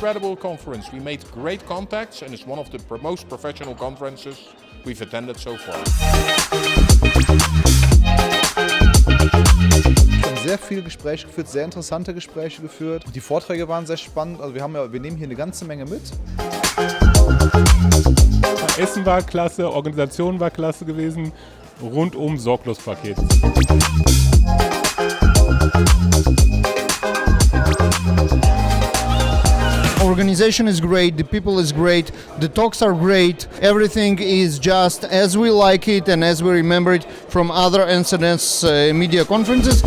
incredible conference. We made great contacts and it's one of the most professional conferences we've attended so far. Wir haben sehr viele Gespräche geführt, sehr interessante Gespräche geführt. Die Vorträge waren sehr spannend, also wir nehmen hier eine ganze Menge mit. Essen war klasse, Organisation war klasse gewesen, rundum sorglos Paket. Organization is great, the people is great, the talks are great, everything is just as we like it and as we remember it from other incidents, media conferences.